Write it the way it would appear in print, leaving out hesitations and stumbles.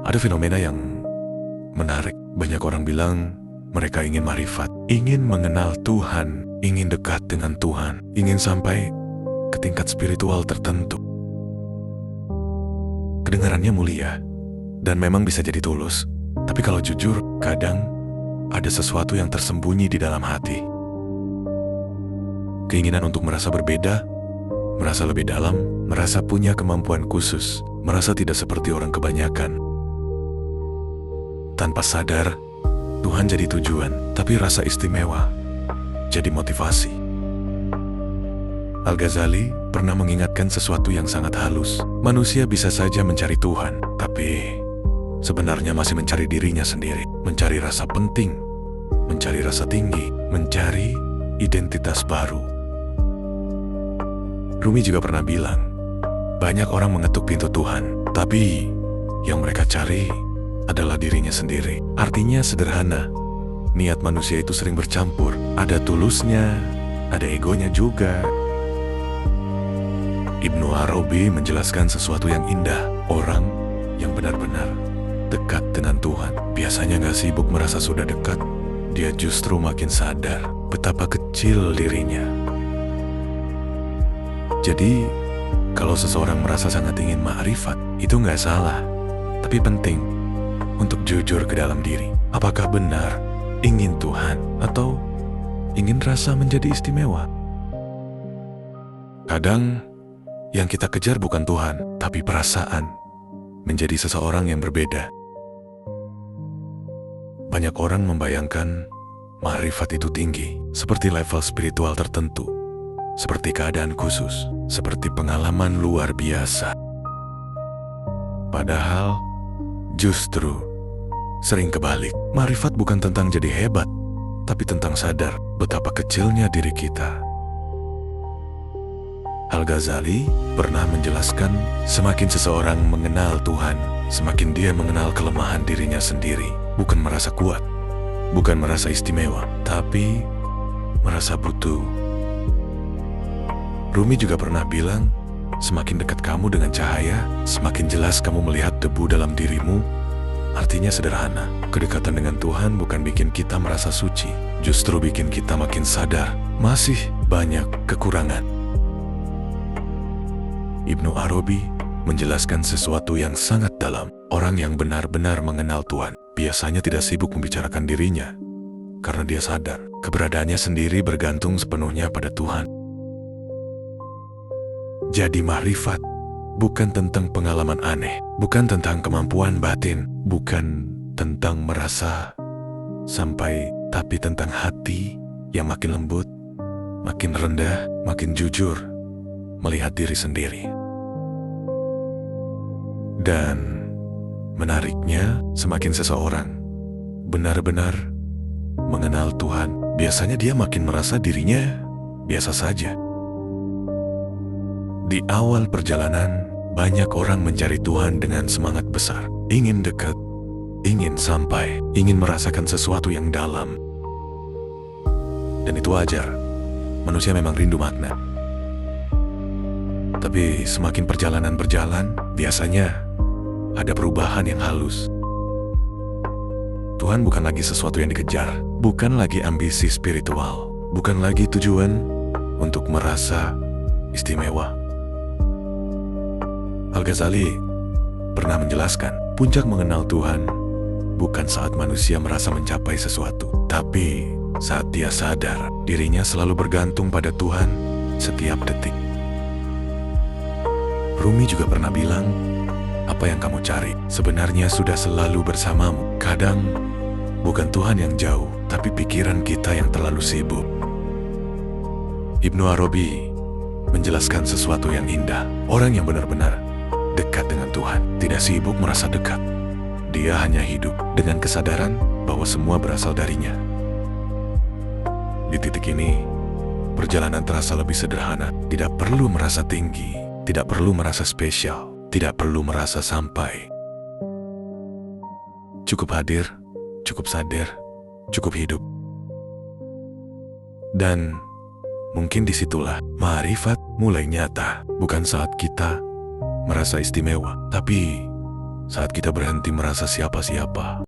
Ada fenomena yang menarik. Banyak orang bilang mereka ingin marifat, ingin mengenal Tuhan, ingin dekat dengan Tuhan, ingin sampai ke tingkat spiritual tertentu. Kedengarannya mulia, dan memang bisa jadi tulus. Tapi kalau jujur, kadang ada sesuatu yang tersembunyi di dalam hati. Keinginan untuk merasa berbeda, merasa lebih dalam, merasa punya kemampuan khusus, merasa tidak seperti orang kebanyakan. Tanpa sadar, Tuhan jadi tujuan, tapi rasa istimewa jadi motivasi. Al-Ghazali pernah mengingatkan sesuatu yang sangat halus. Manusia bisa saja mencari Tuhan, tapi sebenarnya masih mencari dirinya sendiri, mencari rasa penting, mencari rasa tinggi, mencari identitas baru. Rumi juga pernah bilang, banyak orang mengetuk pintu Tuhan, tapi yang mereka cari adalah dirinya sendiri. Artinya sederhana, niat manusia itu sering bercampur. Ada tulusnya, ada egonya juga. Ibnu Arabi menjelaskan sesuatu yang indah. Orang yang benar-benar dekat dengan Tuhan biasanya gak sibuk merasa sudah dekat. Dia justru makin sadar betapa kecil dirinya. Jadi, kalau seseorang merasa sangat ingin ma'rifat, itu gak salah. Tapi penting untuk jujur ke dalam diri. Apakah benar ingin Tuhan atau ingin rasa menjadi istimewa? Kadang yang kita kejar bukan Tuhan, tapi perasaan menjadi seseorang yang berbeda. Banyak orang membayangkan ma'rifat itu tinggi, seperti level spiritual tertentu, seperti keadaan khusus, seperti pengalaman luar biasa. Padahal justru sering kebalik. Ma'rifat bukan tentang jadi hebat, tapi tentang sadar betapa kecilnya diri kita. Al-Ghazali pernah menjelaskan, semakin seseorang mengenal Tuhan, semakin dia mengenal kelemahan dirinya sendiri. Bukan merasa kuat, bukan merasa istimewa, tapi merasa butuh. Rumi juga pernah bilang, semakin dekat kamu dengan cahaya, semakin jelas kamu melihat debu dalam dirimu. Artinya sederhana, kedekatan dengan Tuhan bukan bikin kita merasa suci, justru bikin kita makin sadar masih banyak kekurangan. Ibnu Arabi menjelaskan sesuatu yang sangat dalam. Orang yang benar-benar mengenal Tuhan biasanya tidak sibuk membicarakan dirinya, karena dia sadar keberadaannya sendiri bergantung sepenuhnya pada Tuhan. Jadi ma'rifat bukan tentang pengalaman aneh, bukan tentang kemampuan batin, bukan tentang merasa sampai, tapi tentang hati yang makin lembut, makin rendah, makin jujur melihat diri sendiri. Dan menariknya, semakin seseorang benar-benar mengenal Tuhan, biasanya dia makin merasa dirinya biasa saja. Di awal perjalanan, banyak orang mencari Tuhan dengan semangat besar, ingin dekat, ingin sampai, ingin merasakan sesuatu yang dalam. Dan itu wajar, manusia memang rindu makna. Tapi semakin perjalanan berjalan, biasanya ada perubahan yang halus. Tuhan bukan lagi sesuatu yang dikejar, bukan lagi ambisi spiritual, bukan lagi tujuan untuk merasa istimewa. Al-Ghazali pernah menjelaskan, puncak mengenal Tuhan bukan saat manusia merasa mencapai sesuatu, tapi saat dia sadar dirinya selalu bergantung pada Tuhan setiap detik. Rumi juga pernah bilang, apa yang kamu cari sebenarnya sudah selalu bersamamu. Kadang bukan Tuhan yang jauh, tapi pikiran kita yang terlalu sibuk. Ibnu Arabi menjelaskan sesuatu yang indah. Orang yang benar-benar dekat dengan Tuhan tidak sibuk merasa dekat. Dia hanya hidup dengan kesadaran bahwa semua berasal darinya. Di titik ini, perjalanan terasa lebih sederhana. Tidak perlu merasa tinggi, tidak perlu merasa spesial, tidak perlu merasa sampai. Cukup hadir, cukup sadar, cukup hidup. Dan mungkin disitulah ma'rifat mulai nyata. Bukan saat kita merasa istimewa, tapi Saat kita berhenti merasa siapa-siapa,